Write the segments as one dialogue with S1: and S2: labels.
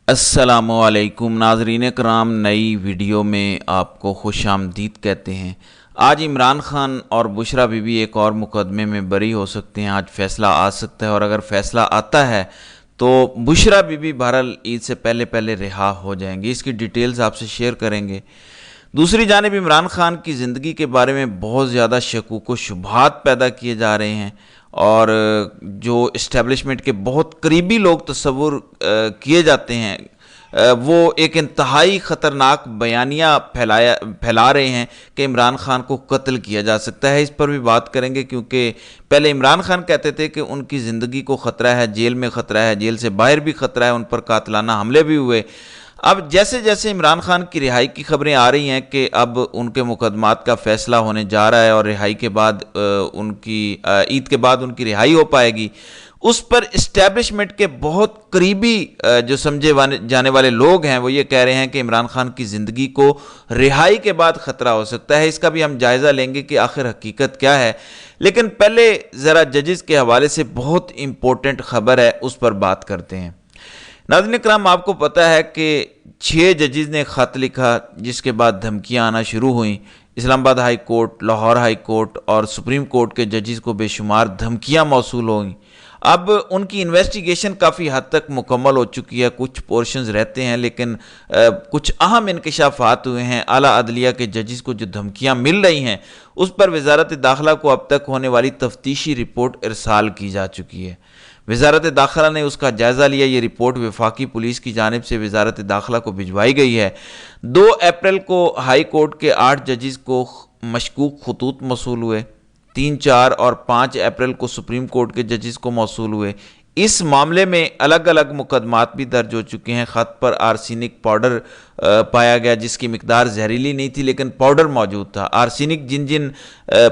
S1: السلام علیکم ناظرین کرام، نئی ویڈیو میں آپ کو خوش آمدید کہتے ہیں۔ آج عمران خان اور بشرا بی بی ایک اور مقدمے میں بری ہو سکتے ہیں۔ آج فیصلہ آ سکتا ہے، اور اگر فیصلہ آتا ہے تو بشرا بی بی بہرحال عید سے پہلے رہا ہو جائیں گے۔ اس کی ڈیٹیلز آپ سے شیئر کریں گے۔ دوسری جانب عمران خان کی زندگی کے بارے میں بہت زیادہ شکوک و شبہات پیدا کیے جا رہے ہیں، اور جو اسٹیبلشمنٹ کے بہت قریبی لوگ تصور کیے جاتے ہیں، وہ ایک انتہائی خطرناک بیانیہ پھیلا رہے ہیں کہ عمران خان کو قتل کیا جا سکتا ہے۔ اس پر بھی بات کریں گے، کیونکہ پہلے عمران خان کہتے تھے کہ ان کی زندگی کو خطرہ ہے، جیل میں خطرہ ہے، جیل سے باہر بھی خطرہ ہے، ان پر قاتلانہ حملے بھی ہوئے۔ اب جیسے جیسے عمران خان کی رہائی کی خبریں آ رہی ہیں کہ اب ان کے مقدمات کا فیصلہ ہونے جا رہا ہے، اور رہائی کے بعد عید کے بعد ان کی رہائی ہو پائے گی، اس پر اسٹیبلشمنٹ کے بہت قریبی جو سمجھے جانے والے لوگ ہیں وہ یہ کہہ رہے ہیں کہ عمران خان کی زندگی کو رہائی کے بعد خطرہ ہو سکتا ہے۔ اس کا بھی ہم جائزہ لیں گے کہ آخر حقیقت کیا ہے، لیکن پہلے ذرا ججز کے حوالے سے بہت امپورٹنٹ خبر ہے، اس پر بات کرتے ہیں۔ ناظرین اکرام، آپ کو پتہ ہے کہ 6 ججز نے خط لکھا، جس کے بعد دھمکیاں آنا شروع ہوئیں۔ اسلام آباد high court, Lahore high court اور سپریم کورٹ کے ججز کو بے شمار دھمکیاں موصول ہوئیں۔ اب ان کی انویسٹیگیشن کافی حد تک مکمل ہو چکی ہے، کچھ پورشنز رہتے ہیں، لیکن کچھ اہم انکشافات ہوئے ہیں۔ اعلیٰ عدلیہ کے ججز کو جو دھمکیاں مل رہی ہیں، اس پر وزارت داخلہ کو اب تک ہونے والی تفتیشی رپورٹ ارسال کی جا چکی ہے۔ وزارت داخلہ نے اس کا جائزہ لیا۔ یہ رپورٹ وفاقی پولیس کی جانب سے وزارت داخلہ کو بھجوائی گئی ہے۔ 2 اپریل کو ہائی کورٹ کے 8 ججز کو مشکوک خطوط موصول ہوئے۔ 3، 4 اور 5 اپریل کو سپریم کورٹ کے ججز کو موصول ہوئے۔ اس معاملے میں الگ الگ مقدمات بھی درج ہو چکے ہیں۔ خط پر آرسینک پاؤڈر پایا گیا، جس کی مقدار زہریلی نہیں تھی، لیکن پاؤڈر موجود تھا۔ آرسینک جن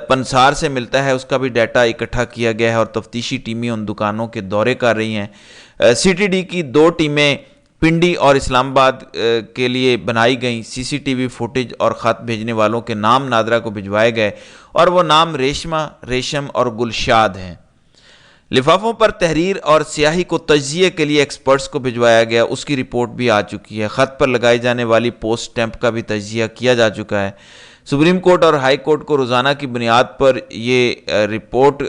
S1: پنسار سے ملتا ہے، اس کا بھی ڈیٹا اکٹھا کیا گیا ہے، اور تفتیشی ٹیمیں ان دکانوں کے دورے کر رہی ہیں۔ سی ٹی ڈی کی 2 ٹیمیں پنڈی اور اسلام آباد کے لیے بنائی گئیں۔ سی سی ٹی وی فوٹیج اور خط بھیجنے والوں کے نام نادرہ کو بھجوائے گئے، اور وہ نام ریشم اور گلشاد ہیں۔ لفافوں پر تحریر اور سیاہی کو تجزیے کے لیے ایکسپرٹس کو بھجوایا گیا، اس کی رپورٹ بھی آ چکی ہے۔ خط پر لگائی جانے والی پوسٹ سٹیمپ کا بھی تجزیہ کیا جا چکا ہے۔ سپریم کورٹ اور ہائی کورٹ کو روزانہ کی بنیاد پر یہ رپورٹ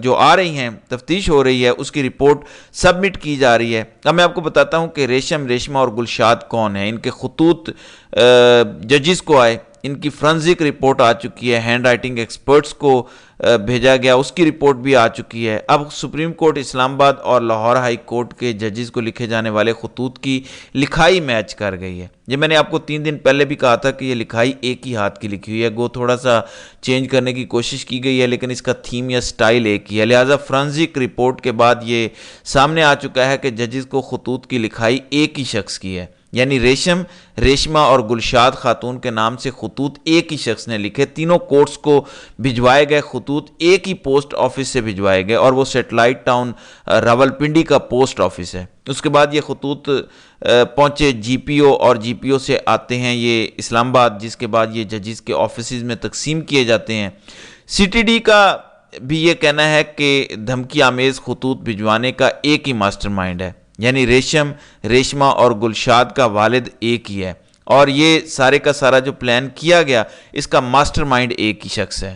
S1: جو آ رہی ہیں، تفتیش ہو رہی ہے، اس کی رپورٹ سبمٹ کی جا رہی ہے۔ اب میں آپ کو بتاتا ہوں کہ ریشمہ اور گلشاد کون ہیں۔ ان کے خطوط ججز کو آئے، ان کی فرنزک رپورٹ آ چکی ہے، ہینڈ رائٹنگ ایکسپرٹس کو بھیجا گیا، اس کی رپورٹ بھی آ چکی ہے۔ اب سپریم کورٹ، اسلام آباد اور لاہور ہائی کورٹ کے ججز کو لکھے جانے والے خطوط کی لکھائی میچ کر گئی ہے۔ یہ میں نے آپ کو 3 دن پہلے بھی کہا تھا کہ یہ لکھائی ایک ہی ہاتھ کی لکھی ہوئی ہے، تھوڑا سا چینج کرنے کی کوشش کی گئی ہے، لیکن اس کا تھیم یا سٹائل ایک ہی ہے۔ لہٰذا فرنزک رپورٹ کے بعد یہ سامنے آ چکا ہے کہ ججز کو خطوط کی لکھائی ایک ہی شخص کی ہے، یعنی ریشمہ اور گلشاد خاتون کے نام سے خطوط ایک ہی شخص نے لکھے۔ تینوں کورٹس کو بھجوائے گئے خطوط ایک ہی پوسٹ آفس سے بھجوائے گئے، اور وہ سیٹلائٹ ٹاؤن راولپنڈی کا پوسٹ آفس ہے۔ اس کے بعد یہ خطوط پہنچے جی پی او، اور جی پی او سے آتے ہیں یہ اسلام آباد، جس کے بعد یہ ججز کے آفیسز میں تقسیم کیے جاتے ہیں۔ سی ٹی ڈی کا بھی یہ کہنا ہے کہ دھمکی آمیز خطوط بھجوانے کا ایک ہی ماسٹر مائنڈ ہے، یعنی ریشمہ اور گلشاد کا والد ایک ہی ہے، اور یہ سارے کا سارا جو پلان کیا گیا، اس کا ماسٹر مائنڈ ایک ہی شخص ہے۔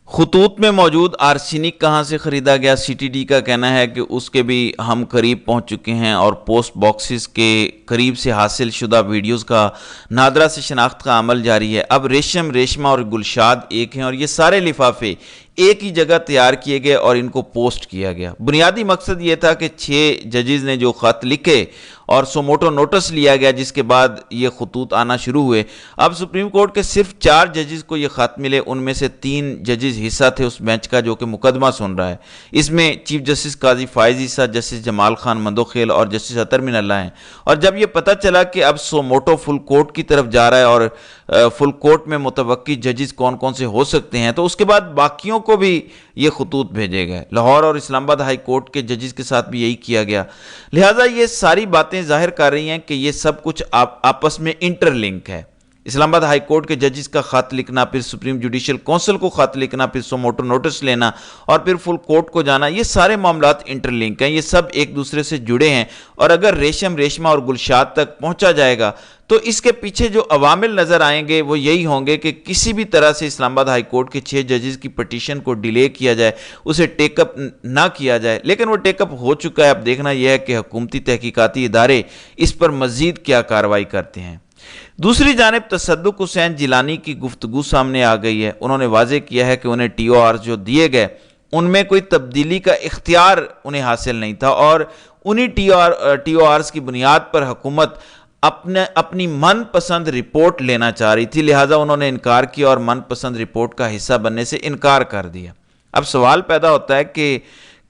S1: خطوط میں موجود آرسینک کہاں سے خریدا گیا؟ سی ٹی ڈی کا کہنا ہے کہ اس کے بھی ہم قریب پہنچ چکے ہیں، اور پوسٹ باکسز کے قریب سے حاصل شدہ ویڈیوز کا نادرہ سے شناخت کا عمل جاری ہے۔ اب ریشمہ اور گلشاد ایک ہیں، اور یہ سارے لفافے ایک ہی جگہ تیار کیے گئے اور ان کو پوسٹ کیا گیا۔ بنیادی مقصد یہ تھا کہ 6 ججز نے جو خط لکھے اور سوموٹو نوٹس لیا گیا، جس کے بعد یہ خطوط آنا شروع ہوئے۔ اب سپریم کورٹ کے صرف 4 ججز کو یہ خط ملے، ان میں سے 3 ججز حصہ تھے اس بینچ کا جو کہ مقدمہ سن رہا ہے۔ اس میں چیف جسٹس قاضی فائز عیسیٰ، جسٹس جمال خان مندوخیل اور جسٹس اطہر من اللہ ہیں۔ اور جب یہ پتہ چلا کہ اب سوموٹو فل کورٹ کی طرف جا رہا ہے، اور فل کورٹ میں متوقع ججز کون سے ہو سکتے ہیں، تو اس کے بعد باقیوں کو بھی یہ خطوط بھیجے گئے۔ لاہور اور اسلام آباد ہائی کورٹ کے ججز کے ساتھ بھی یہی کیا گیا۔ لہٰذا یہ ساری باتیں ظاہر کر رہی ہیں کہ یہ سب کچھ آپس میں انٹر لنک ہے۔ اسلام آباد ہائی کورٹ کے ججز کا خط لکھنا، پھر سپریم جوڈیشل کونسل کو خط لکھنا، پھر سو موٹو نوٹس لینا اور پھر فل کورٹ کو جانا، یہ سارے معاملات انٹر لنک ہیں، یہ سب ایک دوسرے سے جڑے ہیں، اور اگر ریشمہ اور گلشاد تک پہنچا جائے گا تو اس کے پیچھے جو عوامل نظر آئیں گے وہ یہی ہوں گے کہ کسی بھی طرح سے اسلام آباد ہائی کورٹ کے 6 ججز کی پٹیشن کو ڈیلے کیا جائے، اسے ٹیک اپ نہ کیا جائے، لیکن وہ ٹیک اپ ہو چکا ہے۔ اب دیکھنا یہ ہے کہ حکومتی تحقیقاتی ادارے اس پر مزید کیا کارروائی کرتے ہیں۔ دوسری جانب تصدق حسین جیلانی کی گفتگو سامنے آ گئی ہے۔ انہوں نے واضح کیا ہے کہ انہیں ٹی او آر جو دیے گئے ان میں کوئی تبدیلی کا اختیار انہیں حاصل نہیں تھا، اور انہی ٹی او آرز کی بنیاد پر حکومت اپنی من پسند رپورٹ لینا چاہ رہی تھی، لہٰذا انہوں نے انکار کیا اور من پسند رپورٹ کا حصہ بننے سے انکار کر دیا۔ اب سوال پیدا ہوتا ہے کہ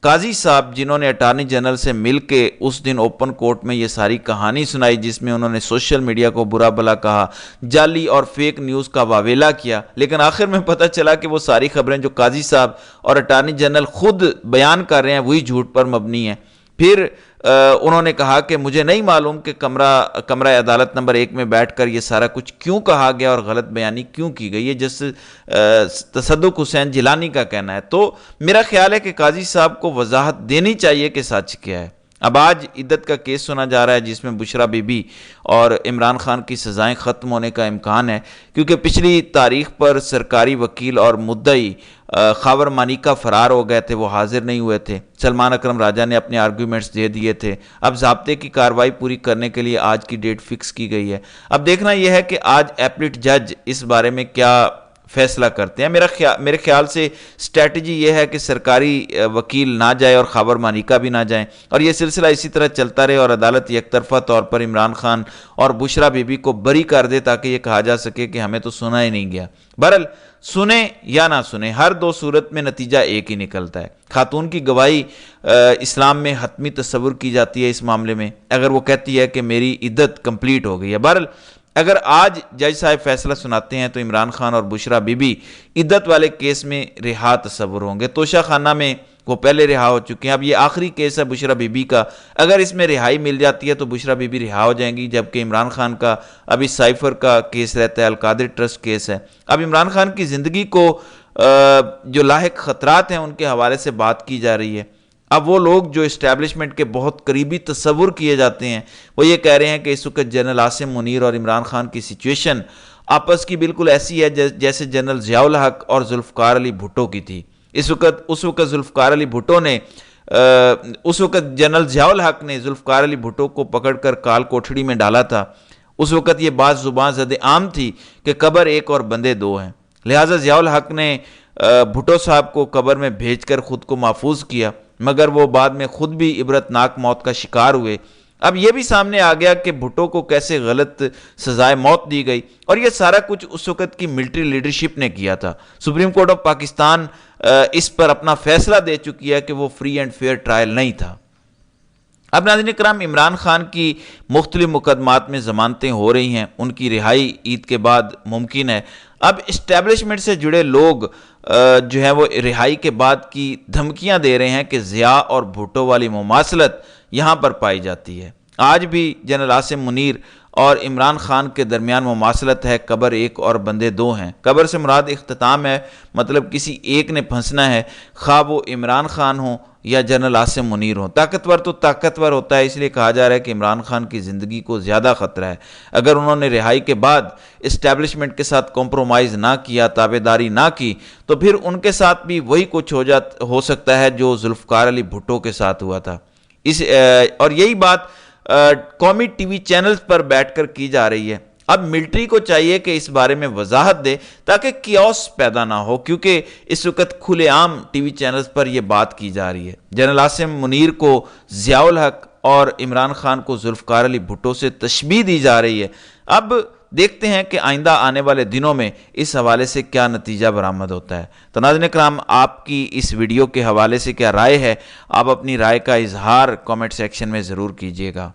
S1: قاضی صاحب جنہوں نے اٹارنی جنرل سے مل کے اس دن اوپن کورٹ میں یہ ساری کہانی سنائی، جس میں انہوں نے سوشل میڈیا کو برا بھلا کہا، جعلی اور فیک نیوز کا واویلا کیا، لیکن آخر میں پتہ چلا کہ وہ ساری خبریں جو قاضی صاحب اور اٹارنی جنرل خود بیان کر رہے ہیں وہی جھوٹ پر مبنی ہیں۔ پھر انہوں نے کہا کہ مجھے نہیں معلوم کہ کمرہ عدالت نمبر 1 میں بیٹھ کر یہ سارا کچھ کیوں کہا گیا اور غلط بیانی کیوں کی گئی ہے، جس تصدق حسین جیلانی کا کہنا ہے۔ تو میرا خیال ہے کہ قاضی صاحب کو وضاحت دینی چاہیے کہ سچ کیا ہے۔ اب آج عدت کا کیس سنا جا رہا ہے جس میں بشرا بی بی اور عمران خان کی سزائیں ختم ہونے کا امکان ہے، کیونکہ پچھلی تاریخ پر سرکاری وکیل اور مدعی خاور مانیکا فرار ہو گئے تھے، وہ حاضر نہیں ہوئے تھے۔ سلمان اکرم راجہ نے اپنے آرگیومنٹس دے دیے تھے۔ اب ضابطے کی کارروائی پوری کرنے کے لیے آج کی ڈیٹ فکس کی گئی ہے۔ اب دیکھنا یہ ہے کہ آج ایپلیٹ جج اس بارے میں کیا فیصلہ کرتے ہیں۔ میرے خیال سے اسٹریٹجی یہ ہے کہ سرکاری وکیل نہ جائے اور خاور مانیکا بھی نہ جائیں، اور یہ سلسلہ اسی طرح چلتا رہے اور عدالت یک طرفہ طور پر عمران خان اور بشرا بی بی کو بری کر دے تاکہ یہ کہا جا سکے کہ ہمیں تو سنا ہی نہیں گیا۔ بہرحال سنیں یا نہ سنیں، ہر دو صورت میں نتیجہ ایک ہی نکلتا ہے۔ خاتون کی گواہی اسلام میں حتمی تصور کی جاتی ہے اس معاملے میں، اگر وہ کہتی ہے کہ میری عدت کمپلیٹ ہو گئی ہے۔ بہرحال اگر آج جج صاحب فیصلہ سناتے ہیں تو عمران خان اور بشرا بی بی عدت والے کیس میں رہا تصور ہوں گے۔ توشہ خانہ میں وہ پہلے رہا ہو چکے ہیں، اب یہ آخری کیس ہے بشرا بی بی کا، اگر اس میں رہائی مل جاتی ہے تو بشرا بی بی رہا ہو جائیں گی، جبکہ عمران خان کا ابھی سائفر کا کیس رہتا ہے، القادر ٹرسٹ کیس ہے۔ اب عمران خان کی زندگی کو جو لاحق خطرات ہیں ان کے حوالے سے بات کی جا رہی ہے۔ اب وہ لوگ جو اسٹیبلشمنٹ کے بہت قریبی تصور کیے جاتے ہیں وہ یہ کہہ رہے ہیں کہ اس وقت جنرل عاصم منیر اور عمران خان کی سچویشن آپس کی بالکل ایسی ہے جیسے جنرل ضیاء الحق اور ذوالفقار علی بھٹو کی تھی۔ اس وقت ذوالفقار علی بھٹو نے جنرل ضیاء الحق نے ذوالفقار علی بھٹو کو پکڑ کر کال کوٹھڑی میں ڈالا تھا۔ اس وقت یہ بات زبان زد عام تھی کہ قبر ایک اور بندے دو ہیں، لہٰذا ضیاء الحق نے بھٹو صاحب کو قبر میں بھیج کر خود کو محفوظ کیا، مگر وہ بعد میں خود بھی عبرتناک موت کا شکار ہوئے۔ اب یہ بھی سامنے آ گیا کہ بھٹو کو کیسے غلط سزائے موت دی گئی، اور یہ سارا کچھ اس وقت کی ملٹری لیڈرشپ نے کیا تھا۔ سپریم کورٹ آف پاکستان اس پر اپنا فیصلہ دے چکی ہے کہ وہ فری اینڈ فیئر ٹرائل نہیں تھا۔ اب ناظرین کرام، عمران خان کی مختلف مقدمات میں ضمانتیں ہو رہی ہیں، ان کی رہائی عید کے بعد ممکن ہے۔ اب اسٹیبلشمنٹ سے جڑے لوگ جو ہیں وہ رہائی کے بعد کی دھمکیاں دے رہے ہیں کہ ضیاء اور بھٹو والی مماثلت یہاں پر پائی جاتی ہے۔ آج بھی جنرل عاصم منیر اور عمران خان کے درمیان مماثلت ہے، قبر ایک اور بندے دو ہیں۔ قبر سے مراد اختتام ہے، مطلب کسی ایک نے پھنسنا ہے، خواہ وہ عمران خان ہوں یا جنرل عاصم منیر ہوں۔ طاقتور تو طاقتور ہوتا ہے، اس لیے کہا جا رہا ہے کہ عمران خان کی زندگی کو زیادہ خطرہ ہے۔ اگر انہوں نے رہائی کے بعد اسٹیبلشمنٹ کے ساتھ کمپرومائز نہ کیا، تابعداری نہ کی، تو پھر ان کے ساتھ بھی وہی کچھ ہو سکتا ہے جو ذوالفقار علی بھٹو کے ساتھ ہوا تھا۔ اور یہی بات قومی ٹی وی چینلز پر بیٹھ کر کی جا رہی ہے۔ اب ملٹری کو چاہیے کہ اس بارے میں وضاحت دے تاکہ کیوس پیدا نہ ہو، کیونکہ اس وقت کھلے عام ٹی وی چینلز پر یہ بات کی جا رہی ہے۔ جنرل عاصم منیر کو ضیاء الحق اور عمران خان کو ذوالفقار علی بھٹو سے تشبیہ دی جا رہی ہے۔ اب دیکھتے ہیں کہ آئندہ آنے والے دنوں میں اس حوالے سے کیا نتیجہ برآمد ہوتا ہے۔ تو ناظرین کرام، آپ کی اس ویڈیو کے حوالے سے کیا رائے ہے؟ آپ اپنی رائے کا اظہار کامنٹ سیکشن میں ضرور کیجیے گا۔